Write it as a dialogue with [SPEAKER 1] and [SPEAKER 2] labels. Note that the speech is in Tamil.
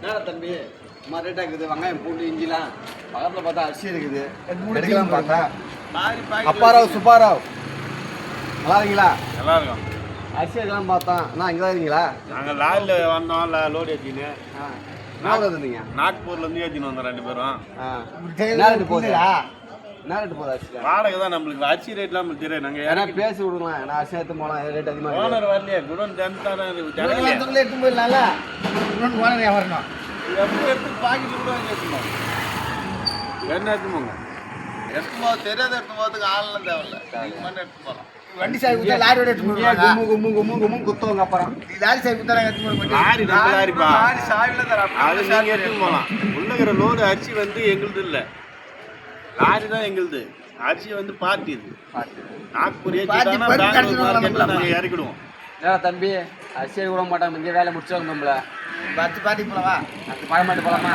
[SPEAKER 1] என்னடா தம்பி சும்மா ரேட்டாக இருக்குது வெங்காயம் பூண்டு இஞ்சிலாம் பக்கத்தில் பார்த்தா அரிசி இருக்குது எடுக்கலாம் பார்த்தா அப்பாராவ் சுப்பாராவ் நல்லா இருக்கீங்களா?
[SPEAKER 2] நல்லா இருக்கும்.
[SPEAKER 1] அரிசி எடுக்கலாம் பார்த்தோம் அண்ணா இங்கே தான் இருக்கீங்களா?
[SPEAKER 2] நாங்கள் லாரியில் வந்தோம், லோடு ஏற்றின்னு
[SPEAKER 1] என்ன இருந்தீங்க?
[SPEAKER 2] நாக்பூர்லேருந்து ஏற்றின்னு வந்தோம் 2 பேரும்.
[SPEAKER 1] என்ன ரேட்டு போகுது? என்ன ரேட்டு போகுது அரிசி?
[SPEAKER 2] வாடகை தான் நம்மளுக்கு, அரிசி ரேட்லாம் நம்மளுக்கு தெரியும். நாங்கள்
[SPEAKER 1] ஏன்னா பேசி விடுங்களேன், நான் அரிசி எடுத்து போகலாம் ரேட் அதிகமாக
[SPEAKER 2] ஓனர் வரலையே, குடோன் தந்துட்டாரன்
[SPEAKER 3] எடுத்து போயிடலாம்ல. ஓனர் வரணும்.
[SPEAKER 2] எடுத்து பாக்கெட்டு கூட எடுத்துமா என்ன எடுத்துமோங்க எடுத்துமோ தெரியாத எடுத்து போகிறதுக்கு ஆள்லாம் தேவையில்ல, நீங்கள் மட்டும் எடுத்து போகலாம்.
[SPEAKER 3] வண்டி சாவி குத்தா லாரியோட எடுத்து போயிடுவாங்க.
[SPEAKER 1] கும்மு கும்மு கும்மு கும்மு குத்துவாங்க அப்புறம்.
[SPEAKER 3] லாரி சாவி குத்தா எடுத்து போயிடுவாங்க.
[SPEAKER 2] லாரி நம்ம லாரிப்பா,
[SPEAKER 1] லாரி சாவில தர
[SPEAKER 2] அது நீங்கள் எடுத்துன்னு போகலாம். உள்ளகிற லோடு அரிசி வந்து எங்களுது இல்லை, லாரி தான் எங்களுது. அரிசி வந்து பார்ட்டி இது. நாக்பூர் ஏற்றிட்டாங்கன்னா பெங்களூர் மார்க்கெட்டில் நாங்கள் இறக்கிடுவோம்.
[SPEAKER 1] ஏன்னா தம்பி அரிசி விட மாட்டாங்க, இங்கே வேலை முடிச்சு நம்மள
[SPEAKER 3] பார்த்து போலவா?
[SPEAKER 1] அந்த பழமாட்டு போகலாமா?